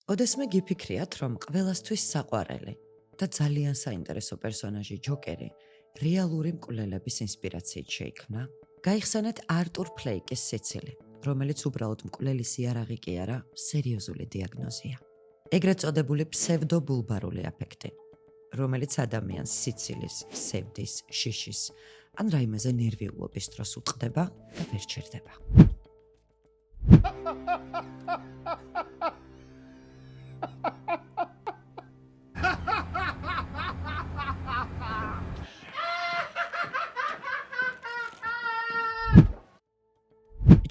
ოდესმე გიფიქრიათ, რომ ყველასთვის საყვარელი და ძალიან საინტერესო პერსონაჟი ჯოკერი რეალური მკვლელების ინსპირაციით შეიქმნა. გაიხსენეთ არტურ ფლეიკის სიცილი, რომელიც უბრალოდ მკვლელის იარაღი კი არა, სერიოზული დიაგნოზია. ეგრეთ წოდებული ფსევდობულბარული აფექტი, რომელიც ადამიანს სიცილის, სევდის, შიშის ან რაიმეზე ნერვიულობის დროს უწყდება და ვერ ჩერდება.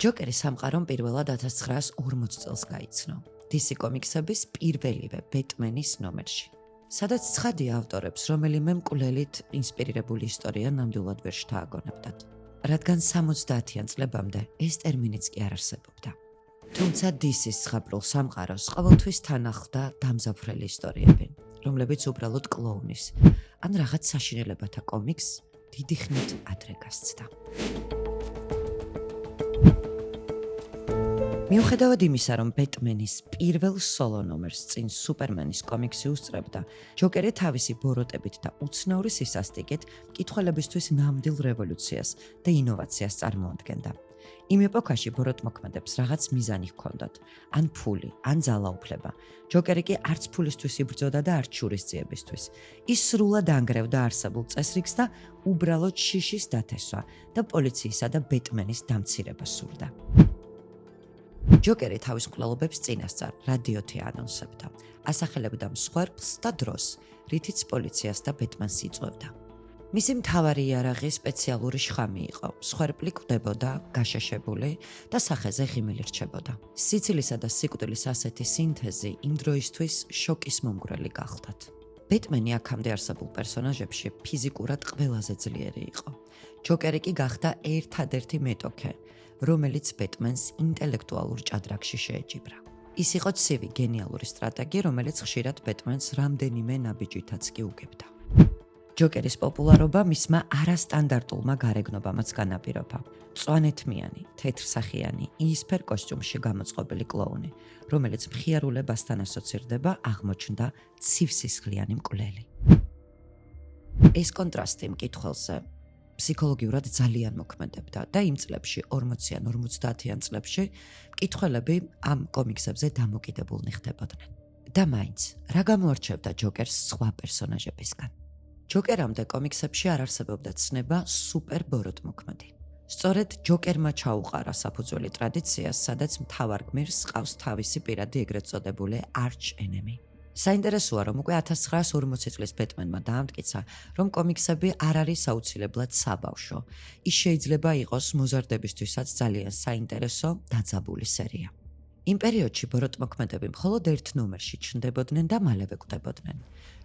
ჯოკერი სამყარომ პირველად 1940 წელს გაიცნო DC კომიქსების პირველივე ბეტმენის ნომერში, სადაც ცხადია ავტორებს, რომელიმე მკვლელით ინსპირირებული ისტორია ნამდვილად ვერ შთააგონებდათ, რადგან 70-იან წლებამდე ეს ტერმინიც კი არ არსებობდა. თუმცა DC-ს ზღაპრულ სამყაროს ყოველთვის თან ახლდა დამზაფრელი ისტორიები, რომლებიც უბრალოდ კლოუნის ან რაღაც საშინელებათა კომიქსს დიდი ხნით ადრე გასცდა. მიუხედავად იმისა, რომ ბეტმენის პირველ სოლო ნომერს წინ სუპერმენის კომიქსი უსწრებდა, ჯოკერი თავისი ბოროტებით და უცნაური სისასტიკით მკითხველებისთვის ნამდვილ რევოლუციას და ინოვაციას წარმოადგენდა. იმ ეპოქაში ბოროტმოქმედებს რაღაც მიზანი ჰქონდათ, ან ფული, ან ძალაუფლება. ჯოკერი კი არც ფულისთვის იბრძოდა და არც შურისძიებისთვის. ის სრულად ანგრევდა არსებულ წესრიგს და უბრალოდ შიშის დათესვა და პოლიციისა და ბეტმენის დამცირება სურდა. ჯოკერი თავის მკვლელობებს წინასწარ რადიოთი ანონსებდა, ასახელებდა მსხვერპლს და დროს, რითიც პოლიციას და ბეტმენს იწვევდა. მისი მთავარი იარაღი სპეციალური შხამი იყო, მსხვერპლი კვდებოდა, გაშაშებული და სახეზე ღიმილი რჩებოდა. სიცილისა და სიკვდილის ასეთი სინთეზი იმ დროისთვის შოკის მომგვრელი გახლდათ. ბეტმენი აქამდე არსებულ პერსონაჟებში ფიზიკურად ყველაზე ძლიერი იყო. ჯოკერი კი გახდა ერთადერთი მეტოქე, რომელიც ბეტმენს ინტელექტუალურ ჭადრაკში შეეჯიბრა. ის იყო ცივი, გენიალური სტრატეგი, რომელიც ხშირად ბეტმენს რამდენიმე ნაბიჯითაც კი უგებდა. ჯოკერის პოპულარობა მისმა არასტანდარტულმა გარეგნობამაც განაპირობა. მწვანეთმიანი, თეთრსახიანი, იისფერ კოსტიუმში გამოწყობილი კლოუნი, რომელიც მხიარულებასთან ასოცირდება, აღმოჩნდა ცივსისხლიანი მკვლელი. ეს კონტრასტი მკითხველზე ფსიქოლოგიურად ძალიან მოქმედებდა და იმ წლებში 40-იან 50-იან წლებში მკითხველები ამ კომიქსებზე დამოკიდებულნი ხდებოდნენ. და მაინც რა გამოარჩევდა ჯოკერს სხვა პერსონაჟებისგან? ჯოკერამდე კომიქსებში არ არსებობდა ცნება სუპერ ბოროტმოქმედი. სწორედ ჯოკერმა ჩაუყარა საფუძველი ტრადიციას, სადაც მთავარ გმირს ჰყავს თავისი პირადი ეგრეთ წოდებული arch enemy. საინტერესოა, რომ უკვე 1940 წლის ბეტმენმა დაამტკიცა, რომ კომიქსები არ არის აუცილებლად საბავშვო. ის შეიძლება იყოს მოზარდებისთვისაც ძალიან საინტერესო დაძაბული სერია. იმ პერიოდში ბოროტმოქმედები მხოლოდ ერთ ნომერში ჩნდებოდნენ და მალევე კვდებოდნენ.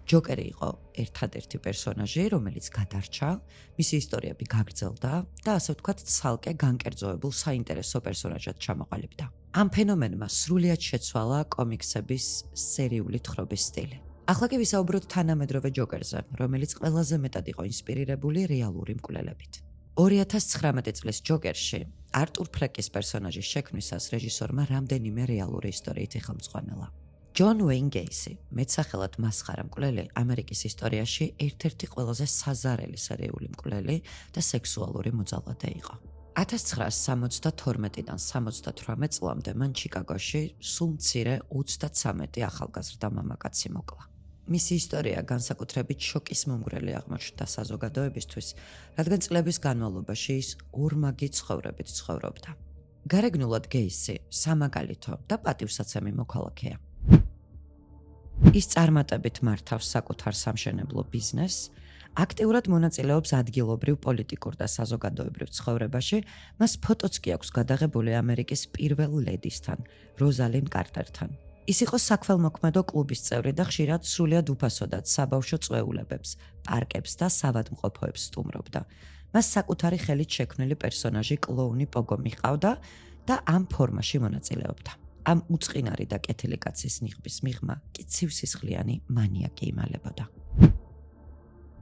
ჯოკერი იყო ერთადერთი პერსონაჟი, რომელიც გადარჩა, მისი ისტორიები გაგრძელდა და ასე ვთქვათ, ცალკე განკერძოებულ საინტერესო პერსონაჟად ჩამოყალიბდა. ამ ფენომენმა სრულიად შეცვალა კომიქსების სერიული თხრობის სტილი. ახლა კი ვისაუბროთ თანამედროვე ჯოკერზე, რომელიც ყველაზე მეტად იყო ინსპირირებული რეალური მკვლელებით. 2019 წლის ჯოკერში არტურ ფლეკის პერსონაჟის შექმნისას რეჟისორმა რამდენიმე რეალური ისტორიით იხელმძღვანელა. ჯონ უეინ გეისი, მეტსახელად მასხარა მკვლელი, ამერიკის ისტორიაში ერთ-ერთი ყველაზე საზარელი სერიული მკვლელი და სექსუალური მოძალადე იყო. 1972-დან 78 წლამდე მან ჩიკაგოში სულ მცირე 33 ახალგაზრდა მამაკაცი მოკლა. მისი ისტორია განსაკუთრებით შოკის მომგვრელი აღმოჩნდა საზოგადოებისთვის, რადგან წლების განმავლობაში ის ორმაგი ცხოვრებით ცხოვრობდა. გარეგნულად გეისი სამაგალითო და პატივსაცემი მოქალაქეა. ის წარმატებით მართავს საკუთარ სამშენებლო ბიზნესს, აქტიურად მონაწილეობს ადგილობრივ პოლიტიკურ და საზოგადოებრივ ცხოვრებაში, მას ფოტოც კი აქვს გადაღებული ამერიკის პირველ ლედისთან, როზალინ კარტერთან. ის იყო საქველმოქმედო კლუბის წევრი და ხშირად სრულიად უფასოდაც საბავშვო წვეულებებს, პარკებს და სავადმყოფოებს სტუმრობდა. მას საკუთარი ხელით შექმნილი პერსონაჟი კლოუნი პოგო მიჰყავდა და ამ ფორმაში მონაწილეობდა. ამ უწყინარი და კეთილი კაცის ნიღბის მიღმა კი ცივსისხლიანი მანიაკი იმალებოდა.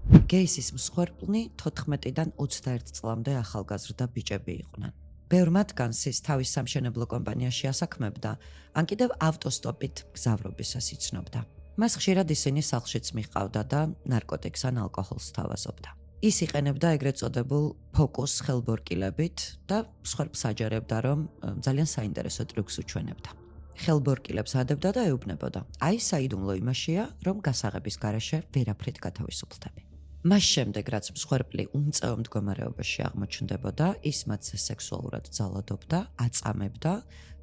გეისის მსხვერპლნი 14-დან 21 წლამდე ახალგაზრდა ბიჭები იყვნენ. ბევრ მათგანს ის თავის სამშენებლო კომპანიაში ასაქმებდა, ან კიდევ ავტოსტოპით გზავრობისას იცნობდა. მას ხშირად ისინი სახლშიც მიჰყავდა და ნარკოტიკს ან ალკოჰოლს თავაზობდა. ის იყენებდა ეგრეთ წოდებულ ფოკუს ხელბორკილებით და მსხვერპლს აჯერებდა, რომ ძალიან საინტერესო ტრიუქს უჩვენებდა. ხელბორკილებს ადებდა და ეუბნებოდა: "აი საიდუმლო იმაშია, რომ გასაღების გარეშე ვერაფრით გათავისუფლდები." მას შემდეგ, რაც მსხვერპლი უმწეო მდგომარეობაში აღმოჩნდებოდა, ის მათზე სექსუალურად ძალადობდა, აწამებდა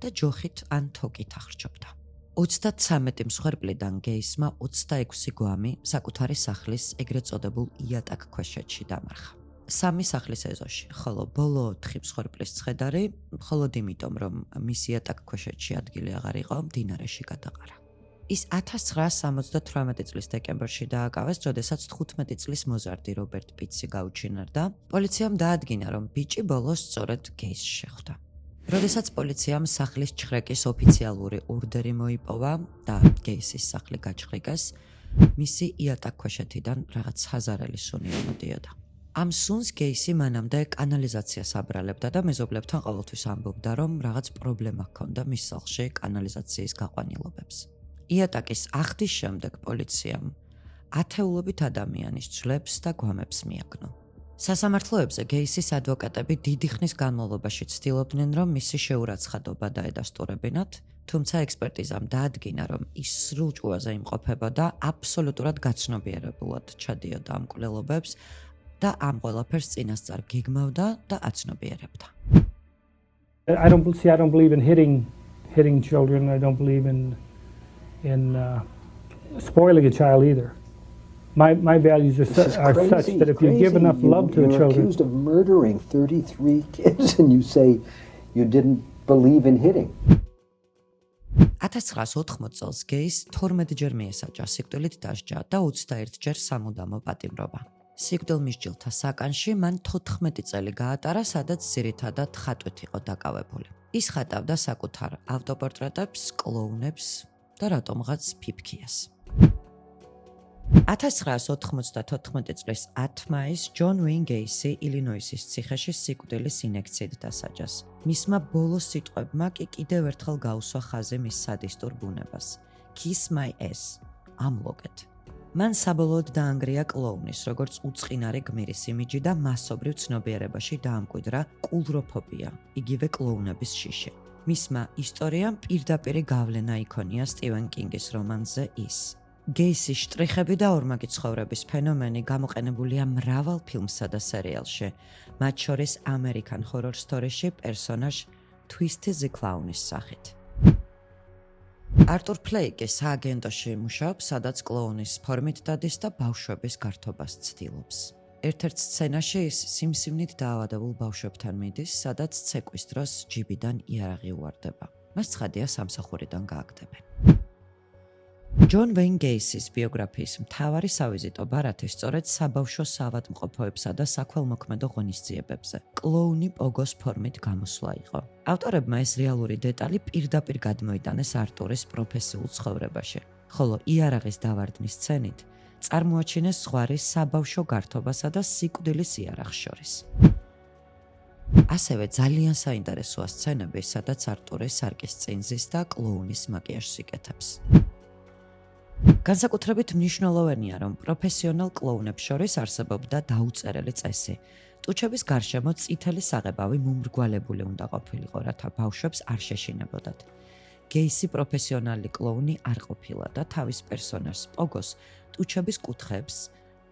და ჯოხით ან თოკით ახრჩობდა. 33 მსხვერპლიდან გეისმა 26 გვამი საკუთარი სახლის ეგრეთ წოდებულ იატაკ ქვეშეთში დამარხა. 3 სახლის ეზოში, ხოლო ბოლო 4 მსხვერპლის ცხედარი, მხოლოდ იმიტომ, რომ მის იატაკ ქვეშეთში ადგილი აღარ იყო, მდინარეში გადაყარა. ის 1978 წლის დეკემბერში დააკავეს, როდესაც 15 წლის მოზარდი რობერტ პიტსი გაუჩინარდა. პოლიციამ დაადგინა, რომ ბიჭი ბოლოს სწორედ გეისს შეხვდა. როდესაც პოლიციამ სახლის ჩხრეკის ოფიციალური ორდერი მოიპოვა და გეისის სახლი გაჩხრიკეს, მისი იატაკ ქვეშეთიდან რაღაც ჰაზარელი სუნი ამოდიოდა. ამ სუნს გეისი მანამდე კანალიზაციას აბრალებდა და მეზობლებთან ყოველთვის ამბობდა, რომ რაღაც პრობლემა ჰქონდა მის სახლში კანალიზაციის გაყვანილობებს. იატაკის ახდის შემდეგ პოლიციამ ათეულობით ადამიანის ძვლებს და გვამებს მიაგნო. სასამართლოებზე გეისის ადვოკატები დიდი ხნის განმავლობაში ცდილობდნენ, რომ მისი შეურაცხადობა დაედასტურებინათ, თუმცა ექსპერტიზამ დაადგინა, რომ ის სრულჭუაზე იმყოფებოდა, აბსოლუტურად გაცნობიერებულად ჩადიოდა ამ მკვლელობებს და ამ ყველაფერს წინასწარ გეგმავდა და აცნობიერებდა. I don't believe in hitting children. I don't believe in spoiling a child either. My values are such that if you give enough love to You're children, accused of murdering 33 kids and you say you didn't believe in hitting. 1980 წელს გეის 12 ჯერ მიესაჯა სიკვდილით დასჯა და 21 ჯერ სამუდამო პატიმრობა. სიკვდილმისჯილთა საკანში მან 14 წელი გაატარა, სადაც ძირითადად ხატვით იყო დაკავებული. ის ხატავდა საკუთარ ავტოპორტრეტებს, კლოუნებს და რატომღაც ფიფქიას. 1994 წლის 10 მაისს ჯონ ვეინ გეისი ილინოისის ციხეში სიკვდილის ინექციით დასაჯას. მისმა ბოლო სიტყვებმა კი კიდევ ერთხელ გაუსვა ხაზი მის სადისტურ ბუნებას. Kiss my ass. ამლოგეთ. მან საბოლოოდ დაანგრია კლოუნის, როგორც უწყინარი გმირის იმიჯი და მასობრივ ცნობიერებაში დაამკვიდრა კულროფობია, იგივე კლოუნების შიში. მისმა ისტორიამ პირდაპირი გავლენა იქონია სტივენ კინგის რომანზე ის. გეისის შტრიხები და ორმაგი ცხოვრების ფენომენი გამოყენებულია მრავალ ფილმსა და სერიალში, მათ შორის American Horror Story-ში პერსონაჟ Twisty the Clown-ის სახით. არტურ ფლეიკი სააგენტოში მუშაობს, სადაც კლოუნის ფორმით დადის და ბავშვების გართობას ცდილობს. ერთ-ერთ სცენაში ის სიმსივნით დაავადებულ ბავშვებთან მიდის, სადაც ცეკვის დროს ჯიბიდან იარაღი უვარდება. მას ცხადია სამსახურიდან გააგდებენ. ჯონ ვეინ გეისის ბიოგრაფიის მთავარი სავიზიტო ბარათი სწორედ საბავშვო საავადმყოფოებსა და საქველმოქმედო ღონისძიებებზე კლოუნი პოგოს ფორმით გამოსვლა იყო. ავტორებმა ეს რეალური დეტალი პირდაპირ გადმოიტანეს არტურის პროფესიულ ცხოვრებაში, ხოლო იარაღის დავარდნის სცენით წარმოაჩინეს ზღვარი საბავშვო გართობასა და სიკვდილის იარაღს შორის. ასევე ძალიან საინტერესოა სცენები, სადაც არტური სარკის წინზის და კლოუნის მაკიაჟს იკეთებს. განსაკუთრებით მნიშვნელოვანია, რომ პროფესიონალ კლოუნებს შორის არსებობდა დაუწერელი წესი. ტუჩების გარშემო წითელი საღებავი მომრგვალებული უნდა ყოფილიყო, რათა ბავშვებს არ შეშინებოდათ. გეისი პროფესიონალი კლოუნი არ ყოფილა და თავის პერსონაჟს პოგოს ტუჩების კუთხეებს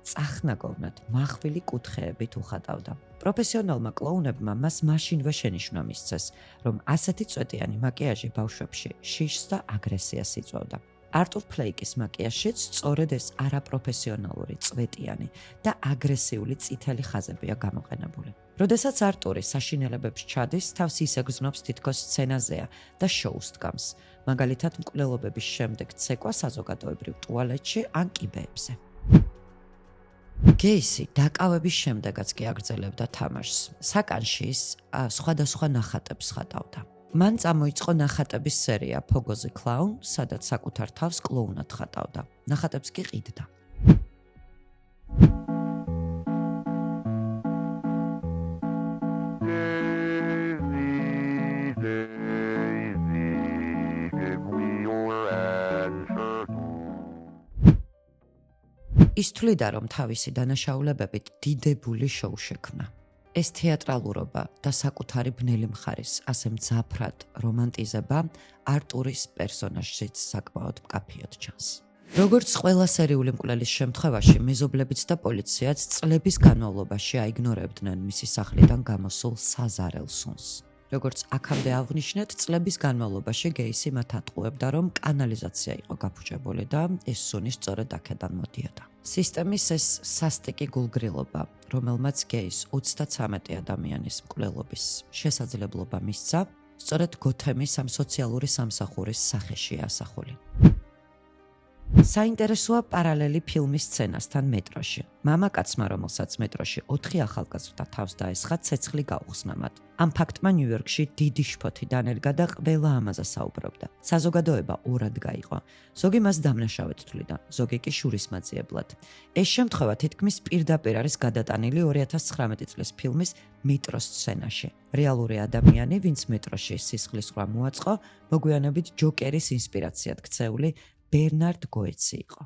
წახნაგოვნად მახვილი კუთხეებით უხატავდა. პროფესიონალმა კლოუნებმა მას მაშინვე შენიშვნა მისცეს, რომ ასეთი წვეტიანი მაკიაჟი ბავშვებში შიშს და აგრესიას იწვევდა. არტურ ფლეიკის მაკიაჟშიც სწორედ ეს არაპროფესიონალური, წვეტიანი და აგრესიული წითელი ხაზებია გამოყენებული. როდესაც არტური საშინელებებს ჩადის, თავს ისე გრძნობს თითქოს სცენაზეა და შოუს დგამს, მაგალითად მკვლელობების შემდეგ ცეკვა საზოგადოებრივ ტუალეტში ან კიბეებზე. გეისი დაკავების შემდეგაც კი აგრძელებდა თამაშს. საკანში ის სხვადასხვა ნახატებს ხატავდა. მან წამოიწყო ნახატების სერია Pogo the Clown, სადაც საკუთარ თავს კლოუნად ხატავდა. ნახატებს კი ყიდდა. Give me ის თვლიდა, რომ თავისი დანაშაულებებით დიდებული შოუ შექმნა. ეს თეატრალურობა და საკუთარი ბნელი მხარის ასე მძაფრად რომანტიზება არტურის პერსონაჟშიც საკმაოდ მკაფიოდ ჩანს. როგორც ყველა სერიული მკვლელის შემთხვევაში, მეზობლებიც და პოლიციაც წლების განმავლობაში აიგნორებდნენ მისი სახლიდან გამოსულ საზარელ სუნს. როგორც აქამდე აღვნიშნეთ, წლების განმავლობაში გეისი მათ ატყუებდა, რომ კანალიზაცია იყო გაფუჭებული და ეს სუნი სწორედ აქედან მოდიოდა. სისტემის ეს სასტიკი გულგრილობა, რომელმაც გეის 33 ადამიანის მკვლელობის შესაძლებლობა მისცა, სწორედ გოთემის ამ სოციალური სამსახურის სახეში ასახული. საინტერესოა პარალელი ფილმის სცენასთან მეტროში. მამაკაცმა, რომელსაც მეტროში 4 ახალგაზრდა თავს დაესხა, ცეცხლი გაუხსნა მათ. ამ ფაქტმა ნიუ-იორკში დიდი შფოთი დანერგა და ყველა ამაზე საუბრობდა. საზოგადოება ორად გაიყო. ზოგი მას დამნაშავედ თვლიდა, ზოგი კი შურისმაძიებლად. ეს შემთხვევა თითქმის პირდაპირ არის გადატანილი 2019 წლის ფილმის მეტროს სცენაში. რეალური ადამიანი, ვინც მეტროში სისხლისღვრა მოაწყო, მოგვიანებით ჯოკერის ინსპირაციად ქცეული ბერნარდ გოეცი იყო.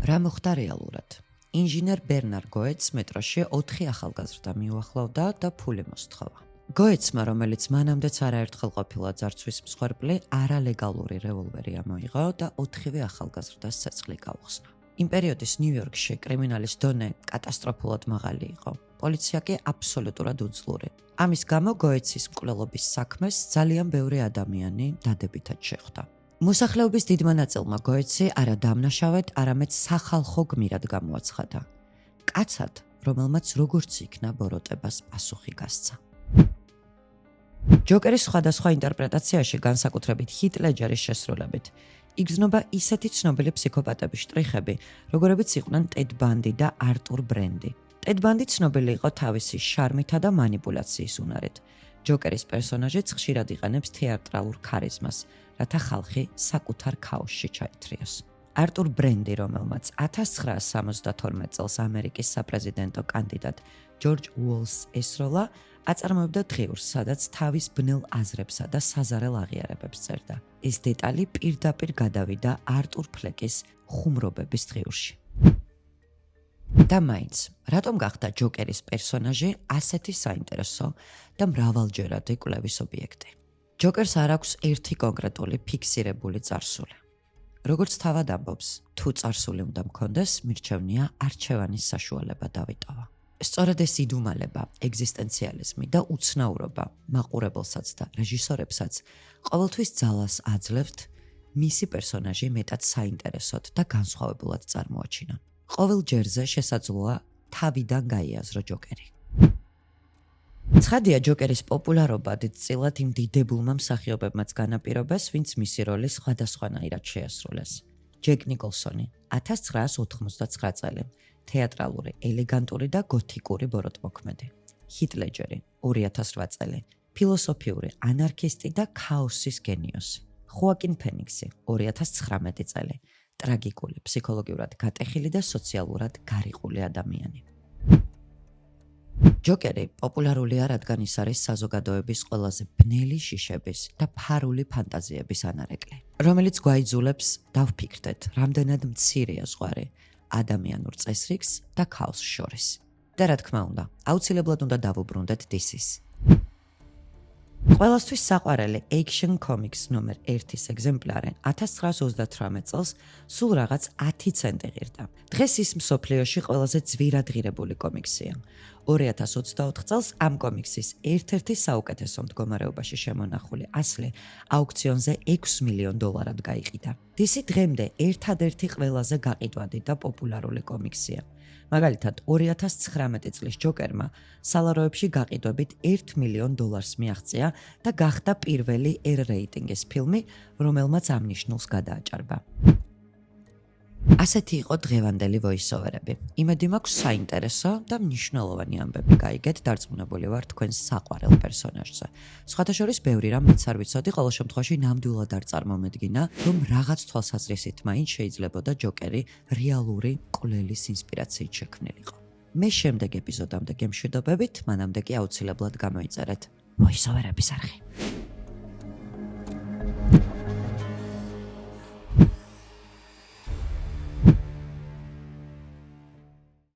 რა მოხდა რეალურად? ინჟინერ ბერნარ გოეცს მეტროში 4 ახალგაზრდა მიუახლოვდა და ფული მოსთხოვა. გოეცმა, რომელიც მანამდეც არაერთხელ ყოფილა ძარცვის მსხვერპლი, არალეგალური რევოლვერი ამოიღო და 4-ვე ახალგაზრდას ცეცხლი გაუხსნა. იმ პერიოდის ნიუ-იორკში კრიმინალის დონე კატასტროფულად მაღალი იყო. პოლიცია კი აბსოლუტურად უძლური. ამის გამო გოეცის მკვლელობის საქმეს ძალიან ბევრი ადამიანი დადებითად შეხვდა. მოსახლეობის დიდმა ნაწილმა გოეცი არა დამნაშავედ, არამედ სახალხო გმირად გამოაცხადა. კაცად, რომელმაც როგორც იქნა ბოროტებას პასუხი გასცა. ჯოკერის სხვადასხვა ინტერპრეტაციაში, განსაკუთრებით ჰით ლეჯერის შესრულებით, იგრძნობა ისეთი ცნობილი ფსიქოპატების შტრიხები, როგორებიც იყვნენ ტედ ბანდი და არტურ ბრენდი. ტედ ბანდი ცნობილი იყო თავისი შარმითა და манипуляციის უნარით. ჯოკერის პერსონაჟიც ხშირად იყენებს თეატრალურ ქარიზმას, რათა ხალხი საკუთარ ქაოსში ჩაითრიოს. არტურ ბრენდი, რომელმაც 1972 წელს ამერიკის საპრეზიდენტო კანდიდატ ჯორჯ უოლსს ესროლა, აწარმოებდა დღიურს, სადაც თავის ბნელ აზრებსა და საზარელ აღიარებებს წერდა. ეს დეტალი პირდაპირ გადავიდა არტურ ფლეკის ხუმრობების დღიურში. და მაინც, რატომ გახდა ჯოკერის პერსონაჟი ასეთი საინტერესო და მრავალჯერადი კვლევის ობიექტი? ჯოკერს არ აქვს ერთი კონკრეტული ფიქსირებული წარსული. როგორც თავად ამბობს, თუ წარსული უნდა მქონდეს, მირჩევნია არჩევანის საშუალება დავიტოვა. სწორედ ეს იდუმალება, ეგზისტენციალიზმი და უცნაურობა მაყურებელსაც და რეჟისორებსაც ყოველთვის ძალას აძლევთ მისი პერსონაჟი მეტად საინტერესოდ და განსხვავებულად წარმოაჩინონ. ყოველ ჯერზე შესაძლოა თავიდან გაიაზრო ჯოკერი. ცხადია, ჯოკერის პოპულარობა დიდწილად იმ დიდებულმა მსახიობებმაც განაპირობეს, ვინც მისი როლი სხვადასხვანაირად შეასრულეს. ჯეკ ნიკოლსონი 1989 წელი, თეატრალური, ელეგანტური და გოთიკური ბოროტმოქმედი. ჰით ლეჯერი 2008 წელი, ფილოსოფიური, ანარქისტი და ქაოსის გენიოსი. ხოაკინ ფენიქსი 2019 წელი, ტრაგიკული, ფსიქოლოგიურად გატეხილი და სოციალურად გარიყული ადამიანი. ჯოკერი პოპულარულია, რადგან ის არის საზოგადოების ყველაზე ბნელი შიშების და ფარული ფანტაზიების ანარეკლი, რომელიც გვაიძულებს დავფიქრდეთ, რამდენად მცირეა ზღვარი ადამიანურ წესრიგს და ქაოსს შორის. და რა თქმა უნდა, აუცილებლად უნდა დავუბრუნდეთ DC-ს. ყველასთვის საყვარელი Action Comics ნომერ 1-ის ეგზემპლარი 1938 წელს სულ რაღაც 10 ცენტი ღირდა. დღეს ის მსოფლიოში ყველაზე ძვირადღირებული კომიქსია. 2024 წელს ამ კომიქსის ერთ-ერთი საუკეთესო მდგომარეობაში შემონახული ასლი აუქციონზე $6 მილიონ გაიყიდა. DC დღემდე ერთადერთი ყველაზე გაყიდვადი და პოპულარული კომიქსია. მაგალითად, 2019 წლის ჯოკერმა სალაროებში გაყიდვებით $1 მილიონ მიაღწია და გახდა პირველი R რეიტინგის ფილმი, რომელმაც ამ ნიშნულს გადააჭარბა. ასეთი იყო დღევანდელი ვოისოვერები. იმედი მაქვს საინტერესო და მნიშვნელოვანი ამბები გაიგეთ, დარწმუნებული ვარ თქვენს საყვარელ პერსონაჟზე. სხვათა შორის ბევრი რამ მეც არ ვიცოდი, ყოველ შემთხვევაში ნამდვილად არ წარმომედგინა, რომ რაღაც თვალსაზრისით მაინც შეიძლებოდა ჯოკერი რეალური მკვლელის ინსპირაციით შექმნილიყო. მე შემდეგ ეპიზოდამდე გემშვიდობებით, მანამდე კი აუცილებლად გამოიწერეთ ვოისოვერების არხი.